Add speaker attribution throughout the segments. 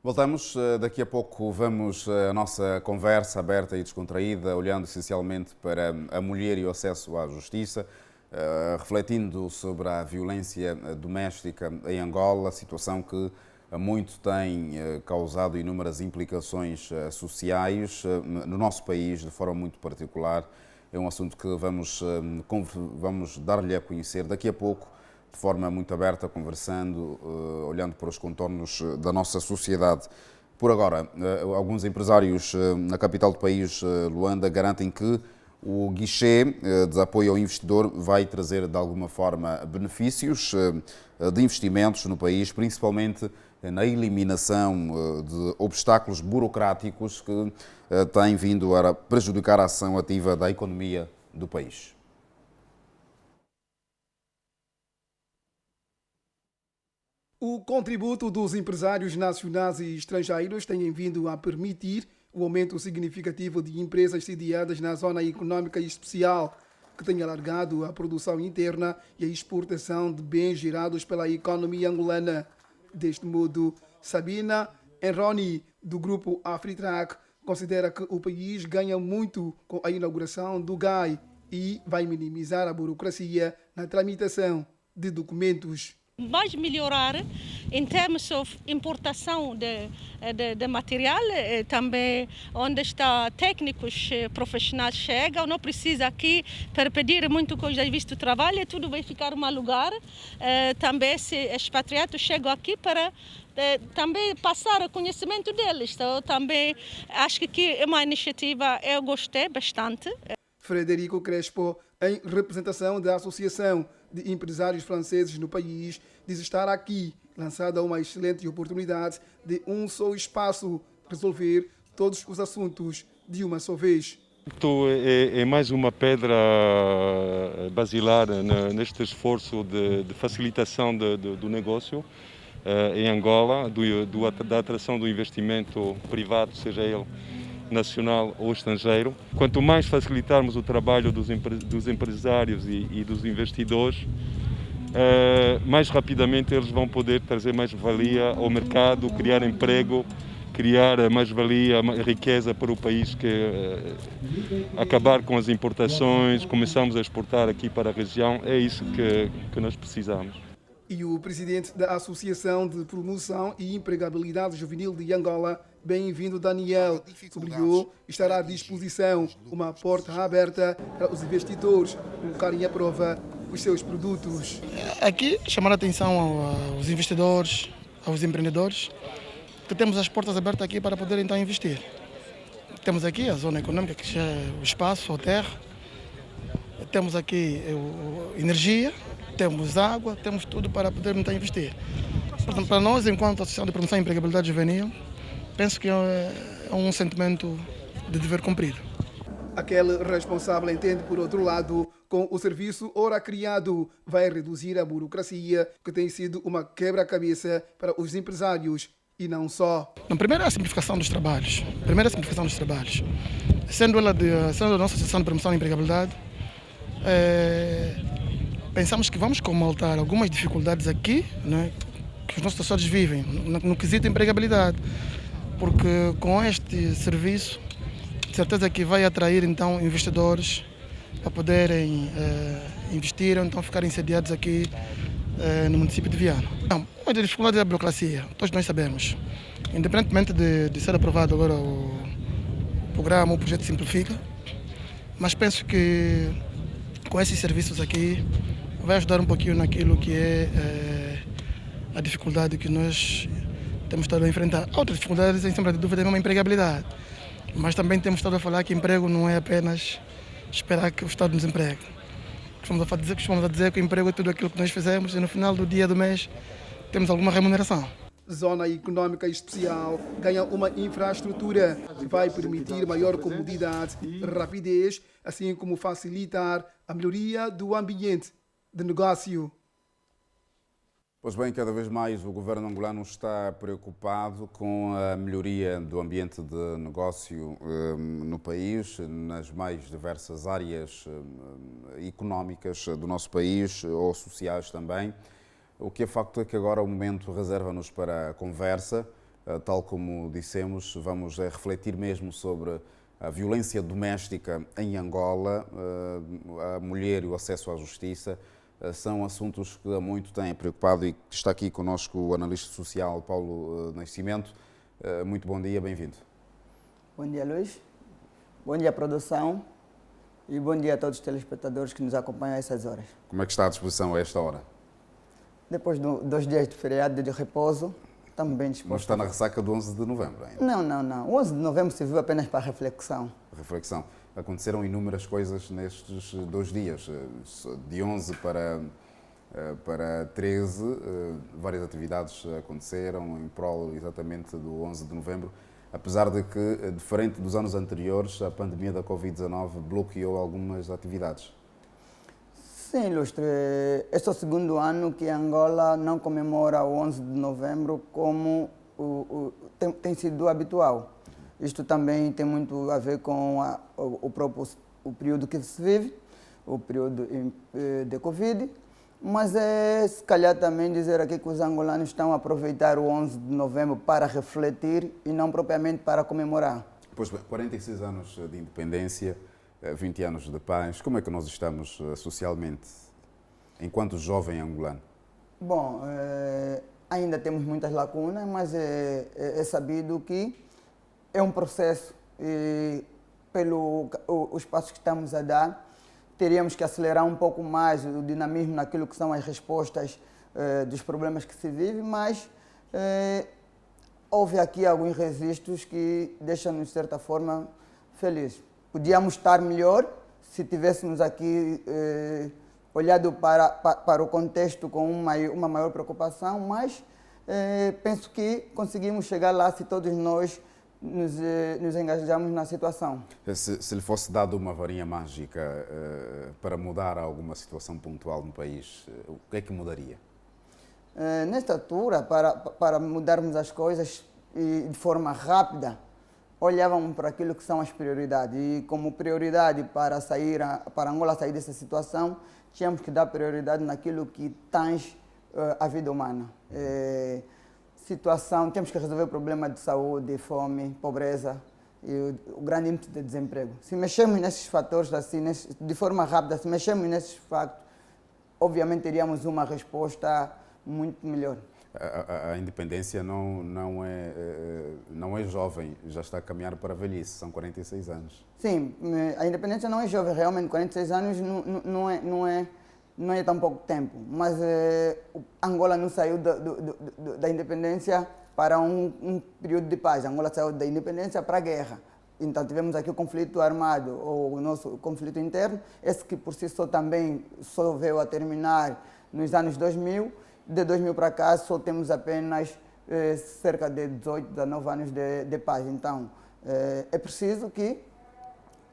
Speaker 1: Voltamos, daqui a pouco vamos a nossa conversa aberta e descontraída, olhando essencialmente para a mulher e o acesso à justiça, refletindo sobre a violência doméstica em Angola, situação que muito tem causado inúmeras implicações sociais no nosso país, de forma muito particular. É um assunto que vamos dar-lhe a conhecer daqui a pouco, de forma muito aberta, conversando, olhando para os contornos da nossa sociedade. Por agora, alguns empresários na capital do país, Luanda, garantem que o guichê de apoio ao investidor vai trazer, de alguma forma, benefícios de investimentos no país, principalmente na eliminação de obstáculos burocráticos que têm vindo a prejudicar a ação ativa da economia do país.
Speaker 2: O contributo dos empresários nacionais e estrangeiros tem vindo a permitir o aumento significativo de empresas sediadas na zona econômica especial, que tem alargado a produção interna e a exportação de bens gerados pela economia angolana. Deste modo, Sabina Enroni, do grupo Afritrack, considera que o país ganha muito com a inauguração do GAI e vai minimizar a burocracia na tramitação de documentos.
Speaker 3: Vai melhorar em termos de importação de material, também onde está técnicos profissionais chegam, não precisa aqui para pedir muito coisa de visto de trabalho, tudo vai ficar no lugar. Também se expatriados chegam aqui para também passar o conhecimento deles. Então, também acho que é uma iniciativa eu gostei bastante.
Speaker 2: Frederico Crespo, em representação da Associação de Empresários Franceses no país, diz estar aqui lançada uma excelente oportunidade de um só espaço resolver todos os assuntos de uma só vez.
Speaker 4: É mais uma pedra basilar neste esforço de facilitação do negócio em Angola, da atração do investimento privado, seja ele nacional ou estrangeiro. Quanto mais facilitarmos o trabalho dos empresários e dos investidores, mais rapidamente eles vão poder trazer mais valia ao mercado, criar emprego, criar mais valia, riqueza para o país, acabar com as importações, começamos a exportar aqui para a região, é isso que nós precisamos.
Speaker 2: E o presidente da Associação de Promoção e Empregabilidade Juvenil de Angola, bem-vindo Daniel, sublinhou estar à disposição uma porta aberta para os investidores colocarem à prova os seus produtos.
Speaker 5: Aqui chamar a atenção aos investidores, aos empreendedores, que temos as portas abertas aqui para poderem então investir. Temos aqui a zona econômica, que é o espaço, a terra, temos aqui energia, temos água, temos tudo para podermos então investir. Portanto, para nós, enquanto Associação de Promoção e Empregabilidade Juvenil, penso que é um sentimento de dever cumprido.
Speaker 2: Aquele responsável entende, por outro lado, com o serviço ora criado, vai reduzir a burocracia, que tem sido uma quebra-cabeça para os empresários e não só.
Speaker 5: Primeiro é a simplificação dos trabalhos. Sendo a nossa Associação de Promoção e Empregabilidade, pensamos que vamos comatar algumas dificuldades aqui, né, que os nossos assessores vivem no quesito empregabilidade, porque com este serviço, de certeza que vai atrair então investidores para poderem investir ou então ficarem sediados aqui no município de Viana. A dificuldade é a burocracia, todos nós sabemos. Independentemente de ser aprovado agora o programa, o projeto Simplifica, mas penso que com esses serviços aqui vai ajudar um pouquinho naquilo que é a dificuldade que nós temos estado a enfrentar. Outras dificuldades, sem sombra de dúvida, é uma empregabilidade. Mas também temos estado a falar que emprego não é apenas esperar que o Estado nos empregue. Costumamos a dizer que o emprego é tudo aquilo que nós fizemos e no final do dia do mês temos alguma remuneração.
Speaker 2: Zona Econômica Especial ganha uma infraestrutura que vai permitir maior comodidade e rapidez, assim como facilitar a melhoria do ambiente de negócio.
Speaker 1: Pois bem, cada vez mais o governo angolano está preocupado com a melhoria do ambiente de negócio no país, nas mais diversas áreas económicas do nosso país, ou sociais também. O que é facto é que agora o momento reserva-nos para a conversa tal como dissemos, vamos refletir mesmo sobre a violência doméstica em Angola, a mulher e o acesso à justiça. São assuntos que há muito têm preocupado e está aqui connosco o analista social Paulo Nascimento. Muito bom dia, bem-vindo.
Speaker 6: Bom dia, Luís. Bom dia, produção. E bom dia a todos os telespectadores que nos acompanham a essas horas.
Speaker 1: Como é que está à disposição a esta hora?
Speaker 6: Depois de 2 dias de feriado de repouso, estamos bem dispostos.
Speaker 1: Não está na ressaca do 11 de novembro ainda?
Speaker 6: Não. O 11 de novembro serviu apenas para reflexão.
Speaker 1: Reflexão. Aconteceram inúmeras coisas nestes 2 dias. De 11 para 13, várias atividades aconteceram em prol exatamente do 11 de novembro, apesar de que, diferente dos anos anteriores, a pandemia da Covid-19 bloqueou algumas atividades.
Speaker 6: Sim, Ilustre. Este é o segundo ano que Angola não comemora o 11 de novembro como tem sido habitual. Isto também tem muito a ver com o período que se vive, o período de Covid, mas se calhar também dizer aqui que os angolanos estão a aproveitar o 11 de novembro para refletir e não propriamente para comemorar.
Speaker 1: Pois bem, 46 anos de independência, 20 anos de paz, como é que nós estamos socialmente, enquanto jovem angolano? Bom,
Speaker 6: ainda temos muitas lacunas, mas é sabido que é um processo e os passos que estamos a dar, teríamos que acelerar um pouco mais o dinamismo naquilo que são as respostas dos problemas que se vive, mas houve aqui alguns registros que deixam-nos, de certa forma, felizes. Podíamos estar melhor se tivéssemos aqui olhado para o contexto com uma maior preocupação, mas penso que conseguimos chegar lá se todos nós nos engajamos na situação.
Speaker 1: Se lhe fosse dado uma varinha mágica para mudar alguma situação pontual no país, o que é que mudaria?
Speaker 6: Nesta altura, para mudarmos as coisas de forma rápida, olhávamos para aquilo que são as prioridades. E como prioridade para Angola sair dessa situação, tínhamos que dar prioridade naquilo que tange a vida humana. Temos que resolver o problema de saúde, fome, pobreza e o grande índice de desemprego. Se mexermos nesses fatores assim, de forma rápida, se mexermos nesses factos, obviamente teríamos uma resposta muito melhor.
Speaker 1: A independência não é jovem, já está a caminhar para a velhice, são 46 anos.
Speaker 6: Sim, a independência não é jovem, realmente 46 anos não é tão pouco tempo, mas Angola não saiu da independência para um período de paz. Angola saiu da independência para a guerra. Então tivemos aqui o conflito armado, ou o nosso conflito interno, esse que por si só também só veio a terminar nos anos 2000. De 2000 para cá só temos apenas cerca de 18, 19 anos de paz. Então é preciso que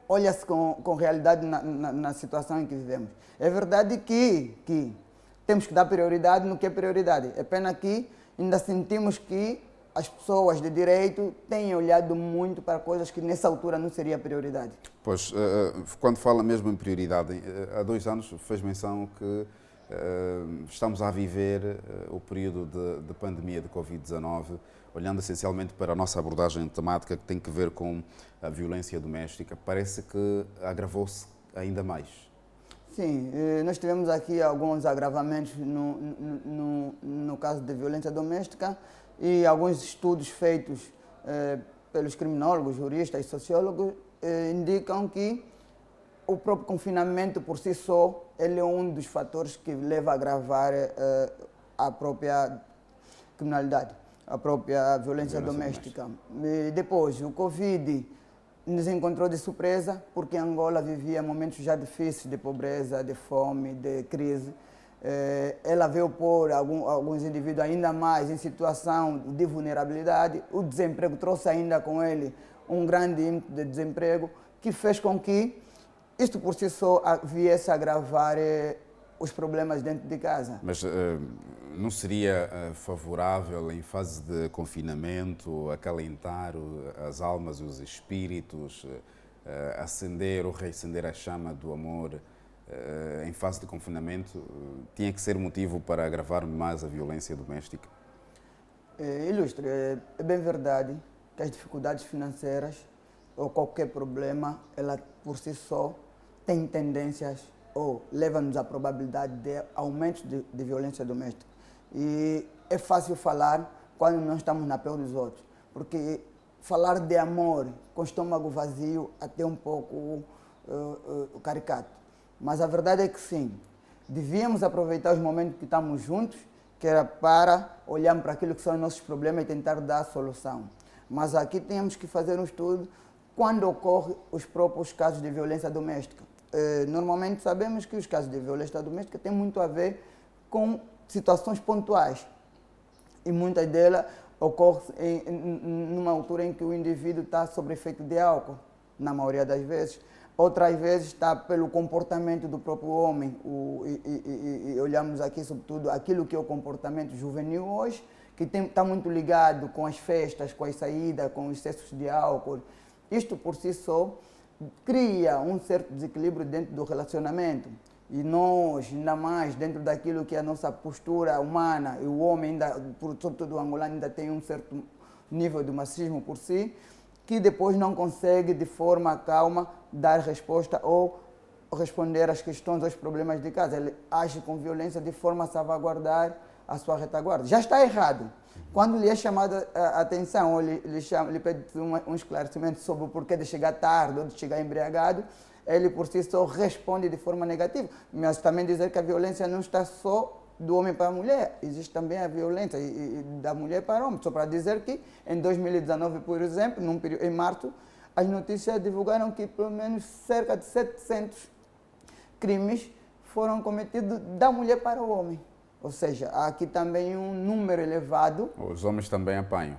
Speaker 6: olha-se com realidade na situação em que vivemos. É verdade que temos que dar prioridade no que é prioridade. É pena que ainda sentimos que as pessoas de direito têm olhado muito para coisas que nessa altura não seria prioridade.
Speaker 1: Pois, quando fala mesmo em prioridade, há 2 anos fez menção que estamos a viver o período de pandemia de Covid-19, olhando essencialmente para a nossa abordagem temática que tem que ver com a violência doméstica. Parece que agravou-se ainda mais.
Speaker 6: Sim, nós tivemos aqui alguns agravamentos no caso de violência doméstica e alguns estudos feitos pelos criminólogos, juristas e sociólogos indicam que o próprio confinamento por si só ele é um dos fatores que leva a agravar a própria criminalidade, a própria violência doméstica. E depois, o Covid nos encontrou de surpresa, porque Angola vivia momentos já difíceis de pobreza, de fome, de crise. Ela veio pôr alguns indivíduos ainda mais em situação de vulnerabilidade. O desemprego trouxe ainda com ele um grande índice de desemprego, que fez com que isto por si só viesse a agravar os problemas dentro de casa.
Speaker 1: Mas não seria favorável, em fase de confinamento, acalentar as almas e os espíritos, acender ou reacender a chama do amor em fase de confinamento? Tinha que ser motivo para agravar mais a violência doméstica?
Speaker 6: Ilustre, é bem verdade que as dificuldades financeiras ou qualquer problema, ela por si só tem tendências ou leva-nos à probabilidade de aumento de violência doméstica. E é fácil falar quando nós estamos na pele dos outros, porque falar de amor com estômago vazio até um pouco caricato. Mas a verdade é que sim, devíamos aproveitar os momentos que estamos juntos, que era para olharmos para aquilo que são os nossos problemas e tentar dar a solução. Mas aqui temos que fazer um estudo quando ocorrem os próprios casos de violência doméstica. Normalmente sabemos que os casos de violência doméstica têm muito a ver com situações pontuais e muitas delas ocorrem numa altura em que o indivíduo está sob efeito de álcool, na maioria das vezes. Outras vezes está pelo comportamento do próprio homem e olhamos aqui sobretudo aquilo que é o comportamento juvenil hoje, que está muito ligado com as festas, com as saídas, com os excessos de álcool. Isto por si só cria um certo desequilíbrio dentro do relacionamento. E nós, ainda mais dentro daquilo que é a nossa postura humana, e o homem, ainda, sobretudo o angolano, ainda tem um certo nível de machismo por si, que depois não consegue de forma calma dar resposta ou responder às questões, aos problemas de casa. Ele age com violência de forma a salvaguardar a sua retaguarda. Já está errado. Quando lhe é chamada a atenção ou lhe pede um esclarecimento sobre o porquê de chegar tarde ou de chegar embriagado, ele por si só responde de forma negativa. Mas também dizer que a violência não está só do homem para a mulher, existe também a violência da mulher para o homem. Só para dizer que em 2019, por exemplo, em março, as notícias divulgaram que pelo menos cerca de 700 crimes foram cometidos da mulher para o homem. Ou seja, há aqui também um número elevado.
Speaker 1: Os homens também apanham.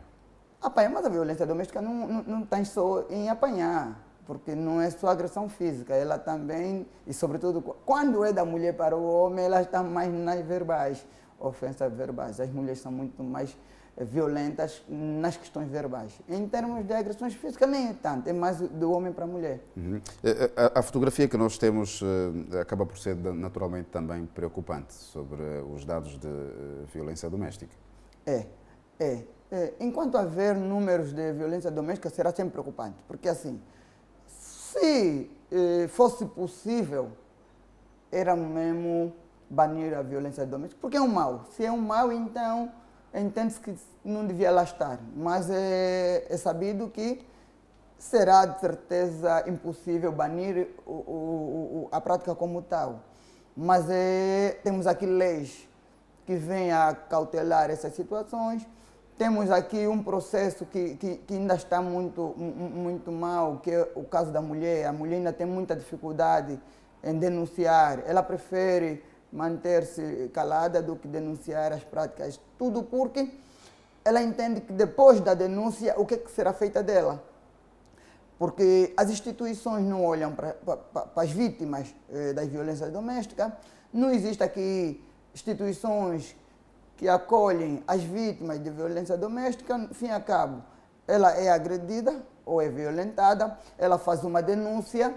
Speaker 6: Apanham, mas a violência doméstica não está só em apanhar, porque não é só agressão física, ela também, e sobretudo, quando é da mulher para o homem, ela está mais nas verbais, ofensas verbais. As mulheres são muito mais violentas nas questões verbais. Em termos de agressões físicas, nem é tanto, é mais do homem para a mulher.
Speaker 1: Uhum. A fotografia que nós temos acaba por ser naturalmente também preocupante sobre os dados de violência doméstica.
Speaker 6: Enquanto haver números de violência doméstica, será sempre preocupante, porque assim, se fosse possível, era mesmo banir a violência doméstica, porque é um mal. Se é um mal, então entende-se que não devia lá estar, mas é sabido que será de certeza impossível banir a prática como tal. Mas temos aqui leis que vêm a cautelar essas situações. Temos aqui um processo que ainda está muito mal, que é o caso da mulher. A mulher ainda tem muita dificuldade em denunciar. Ela prefere manter-se calada do que denunciar as práticas. Tudo porque ela entende que depois da denúncia, o que será feito dela? Porque as instituições não olham para as vítimas da violência doméstica. Não existe aqui instituições que acolhem as vítimas de violência doméstica. No fim e a cabo, ela é agredida ou é violentada, ela faz uma denúncia.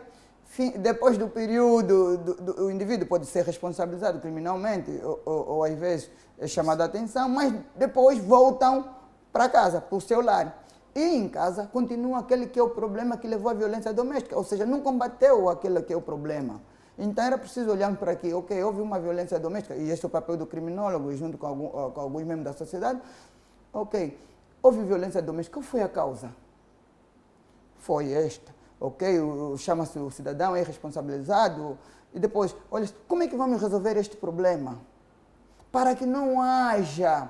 Speaker 6: Depois do período, o indivíduo pode ser responsabilizado criminalmente ou às vezes é chamado a atenção, mas depois voltam para casa, para o seu lar. E em casa continua aquele que é o problema que levou à violência doméstica, ou seja, não combateu aquele que é o problema. Então era preciso olhar para aqui, ok, houve uma violência doméstica, e este é o papel do criminólogo, junto com alguns membros da sociedade. Ok, houve violência doméstica, qual foi a causa? Foi esta. Ok, chama-se o cidadão, é responsabilizado, e depois, olha, como é que vamos resolver este problema? Para que não haja,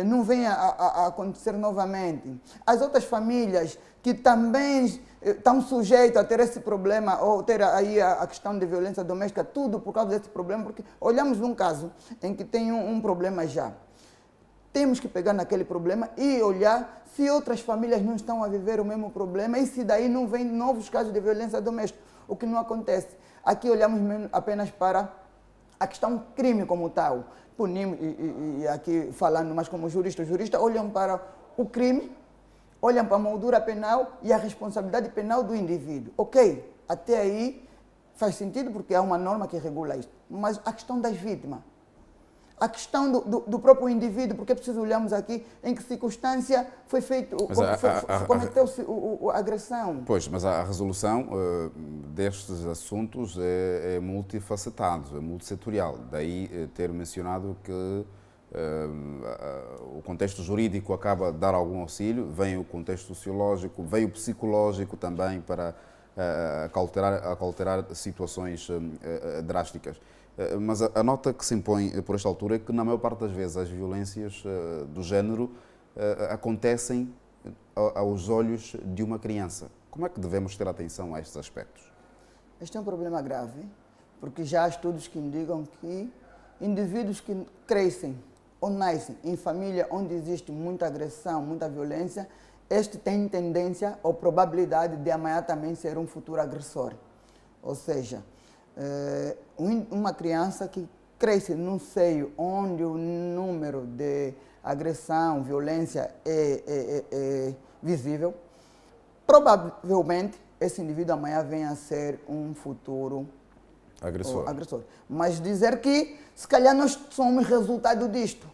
Speaker 6: não venha a acontecer novamente. As outras famílias que também estão sujeitas a ter esse problema, ou ter aí a questão de violência doméstica, tudo por causa desse problema, porque olhamos num caso em que tem um problema já. Temos que pegar naquele problema e olhar se outras famílias não estão a viver o mesmo problema e se daí não vem novos casos de violência doméstica, o que não acontece. Aqui olhamos apenas para a questão crime como tal. Punimos, e aqui falando mais como jurista, os juristas olham para o crime, olham para a moldura penal e a responsabilidade penal do indivíduo. Ok, até aí faz sentido porque há uma norma que regula isso. Mas a questão das vítimas. a questão do próprio indivíduo, porque é preciso olharmos aqui em que circunstância foi feito, cometeu-se a agressão.
Speaker 1: Pois, mas a resolução destes assuntos é multifacetado, é multissetorial. Daí ter mencionado que o contexto jurídico acaba de dar algum auxílio, vem o contexto sociológico, vem o psicológico também para acauterar situações drásticas. Mas a nota que se impõe por esta altura é que, na maior parte das vezes, as violências do género acontecem aos olhos de uma criança. Como é que devemos ter atenção a estes aspectos?
Speaker 6: Este é um problema grave, porque já há estudos que indicam que indivíduos que crescem ou nascem em família onde existe muita agressão, muita violência, este tem tendência ou probabilidade de amanhã também ser um futuro agressor. Ou seja, uma criança que cresce num seio onde o número de agressão, violência é visível, provavelmente esse indivíduo amanhã venha a ser um futuro agressor. Mas dizer que se calhar nós somos resultado disto,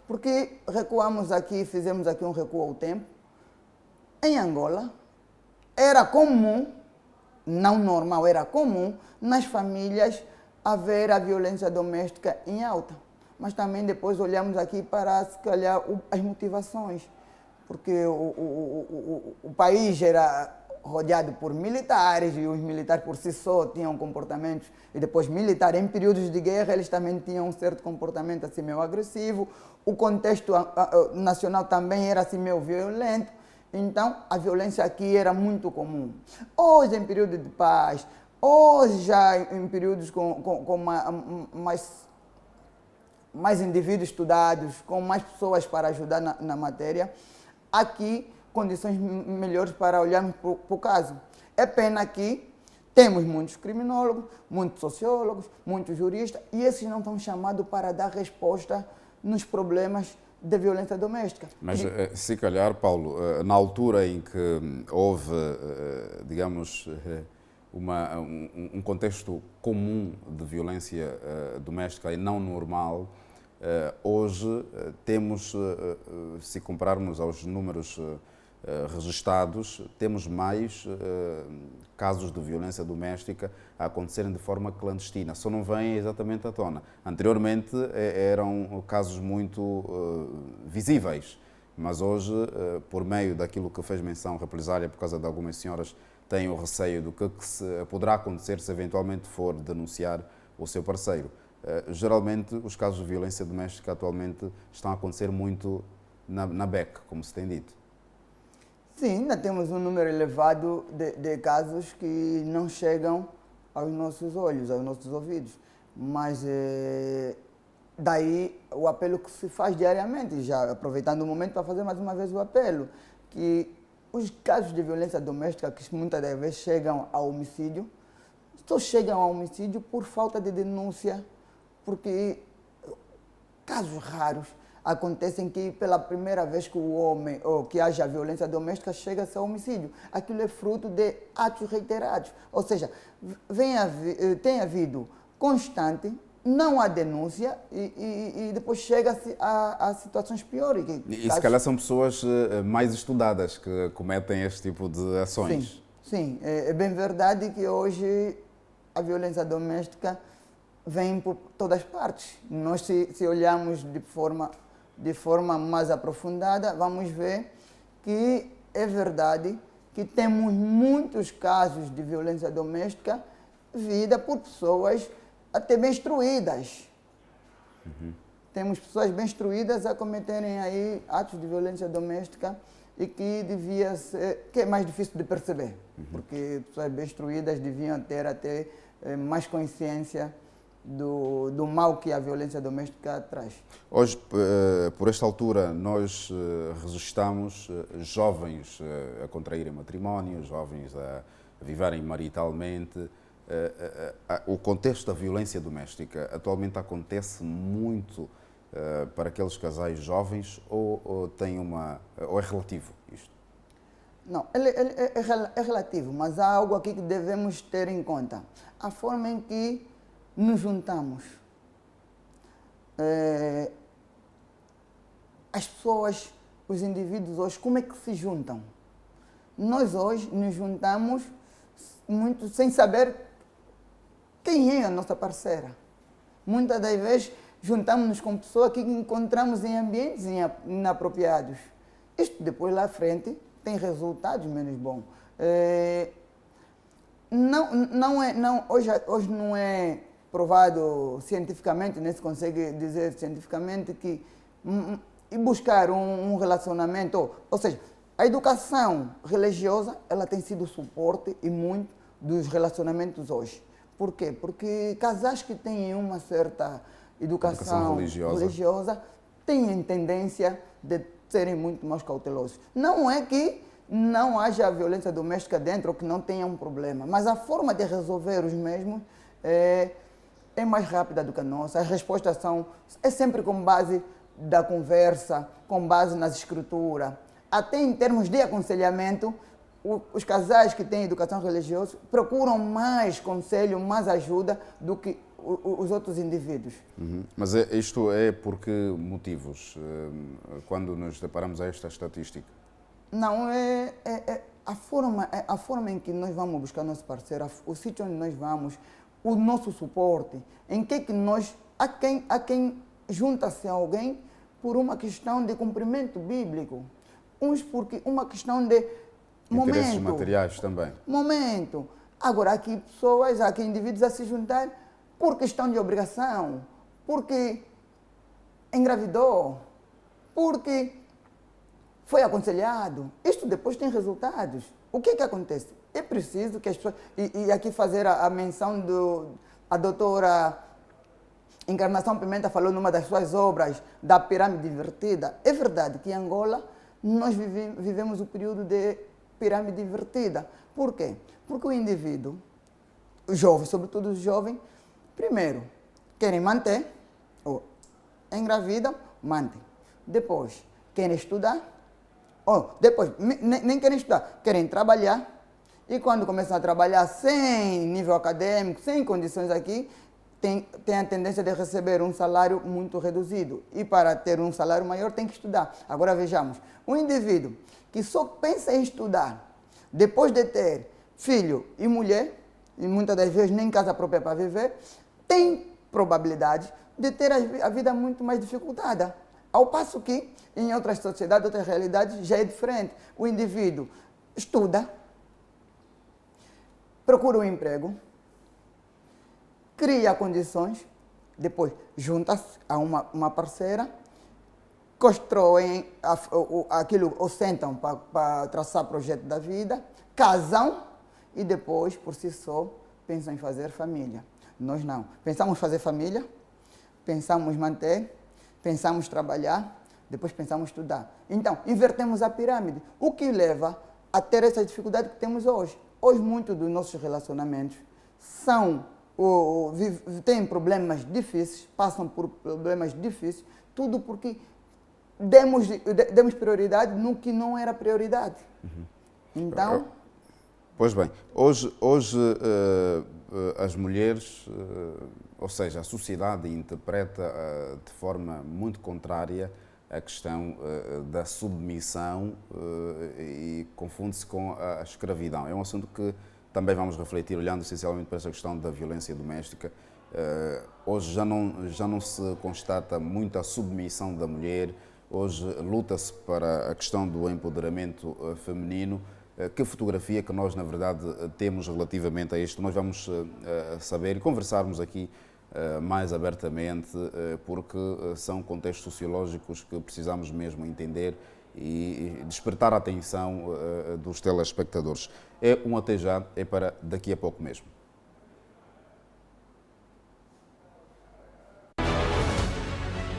Speaker 6: porque recuamos aqui, fizemos aqui um recuo ao tempo. Em Angola era comum, não normal, era comum nas famílias haver a violência doméstica em alta. Mas também depois olhamos aqui para, se calhar, as motivações. Porque o país era rodeado por militares e os militares por si só tinham comportamentos, e depois militares, em períodos de guerra, eles também tinham um certo comportamento assim meio agressivo. O contexto nacional também era assim meio violento. Então, a violência aqui era muito comum. Hoje, em período de paz, hoje já em períodos com mais indivíduos estudados, com mais pessoas para ajudar na matéria, aqui condições melhores para olharmos para o caso. É pena que temos muitos criminólogos, muitos sociólogos, muitos juristas, e esses não estão chamados para dar resposta nos problemas de violência doméstica.
Speaker 1: Mas, se calhar, Paulo, na altura em que houve, digamos, um contexto comum de violência doméstica e não normal, hoje temos, se compararmos aos números registados, temos mais casos de violência doméstica a acontecerem de forma clandestina, só não vêm exatamente à tona. Anteriormente eram casos muito visíveis, mas hoje, por meio daquilo que fez menção, represália por causa de algumas senhoras, têm o receio do que poderá acontecer se eventualmente for denunciar o seu parceiro. Geralmente, os casos de violência doméstica atualmente estão a acontecer muito na BEC, como se tem dito.
Speaker 6: Sim, ainda temos um número elevado de casos que não chegam aos nossos olhos, aos nossos ouvidos. Mas daí o apelo que se faz diariamente, já aproveitando o momento para fazer mais uma vez o apelo, que os casos de violência doméstica que muitas das vezes chegam ao homicídio, só chegam ao homicídio por falta de denúncia, porque casos raros acontecem que pela primeira vez que o homem, ou que haja violência doméstica, chega-se ao homicídio. Aquilo é fruto de atos reiterados. Ou seja, tem havido constante, não há denúncia e depois chega-se a situações piores.
Speaker 1: E se calhar são pessoas mais estudadas que cometem este tipo de ações.
Speaker 6: Sim, é bem verdade que hoje a violência doméstica vem por todas as partes. Nós, se olharmos de forma mais aprofundada, vamos ver que é verdade que temos muitos casos de violência doméstica vida por pessoas até bem instruídas. Temos pessoas bem instruídas a cometerem aí atos de violência doméstica e que devia ser, que é mais difícil de perceber, porque pessoas bem instruídas deviam ter até mais consciência do mal que a violência doméstica traz.
Speaker 1: Hoje, por esta altura, nós registramos jovens a contraírem matrimónio, jovens a viverem maritalmente. O contexto da violência doméstica atualmente acontece muito para aqueles casais jovens ou é relativo isto?
Speaker 6: Não, é relativo, mas há algo aqui que devemos ter em conta. A forma em que nos juntamos. as pessoas, os indivíduos hoje, como é que se juntam? Nós hoje nos juntamos muito sem saber quem é a nossa parceira. Muitas das vezes juntamos-nos com pessoas que encontramos em ambientes inapropriados. Isto depois lá à frente tem resultados menos bons. Hoje não é provado cientificamente, nem se consegue dizer cientificamente que buscar um relacionamento, ou seja, a educação religiosa, ela tem sido o suporte e muito dos relacionamentos hoje. Por quê? Porque casais que têm uma certa educação religiosa têm tendência de serem muito mais cautelosos. Não é que não haja violência doméstica dentro ou que não tenha um problema, mas a forma de resolver os mesmos é mais rápida do que a nossa. As respostas é sempre com base da conversa, com base nas escrituras. Até em termos de aconselhamento, os casais que têm educação religiosa procuram mais conselho, mais ajuda do que os outros indivíduos.
Speaker 1: Mas isto é por que motivos, quando nos deparamos a esta estatística?
Speaker 6: Não, é a forma em que nós vamos buscar nosso parceiro, o sítio onde nós vamos, o nosso suporte, em que nós, há quem junta-se a alguém por uma questão de cumprimento bíblico, uns porque uma questão de
Speaker 1: interesses
Speaker 6: momento.
Speaker 1: materiais também.
Speaker 6: Momento. Agora, há aqui indivíduos a se juntar por questão de obrigação, porque engravidou, porque foi aconselhado. Isto depois tem resultados. O que acontece? É preciso que as pessoas... E aqui fazer a menção a doutora Encarnação Pimenta falou numa das suas obras da pirâmide invertida. É verdade que em Angola nós vivemos o período de pirâmide invertida. Por quê? Porque o indivíduo, o jovem, sobretudo o jovem, primeiro, querem manter, ou engravidam, mantêm. Depois, querem estudar, ou depois, nem querem estudar, querem trabalhar. E quando começam a trabalhar sem nível acadêmico, sem condições aqui, tem a tendência de receber um salário muito reduzido. E para ter um salário maior tem que estudar. Agora vejamos, um indivíduo que só pensa em estudar, depois de ter filho e mulher, e muitas das vezes nem casa própria para viver, tem probabilidade de ter a vida muito mais dificultada. Ao passo que, em outras sociedades, outras realidades, já é diferente. O indivíduo estuda, procura um emprego, cria condições, depois junta-se a uma parceira, constroem aquilo, ou sentam para traçar projeto da vida, casam e depois, por si só, pensam em fazer família. Nós não. Pensamos fazer família, pensamos manter, pensamos trabalhar, depois pensamos estudar. Então, invertemos a pirâmide, o que leva a ter essa dificuldade que temos hoje. Hoje, muitos dos nossos relacionamentos têm problemas difíceis, passam por problemas difíceis, tudo porque demos prioridade no que não era prioridade. Então...
Speaker 1: Pois bem, hoje as mulheres, ou seja, a sociedade interpreta de forma muito contrária a questão da submissão e confunde-se com a escravidão. É um assunto que também vamos refletir, olhando essencialmente para essa questão da violência doméstica. Hoje já não se constata muita submissão da mulher, hoje luta-se para a questão do empoderamento feminino. Que fotografia que nós, na verdade, temos relativamente a isto? Nós vamos saber e conversarmos aqui mais abertamente, porque são contextos sociológicos que precisamos mesmo entender e despertar a atenção dos telespectadores. É um até já, é para daqui a pouco mesmo.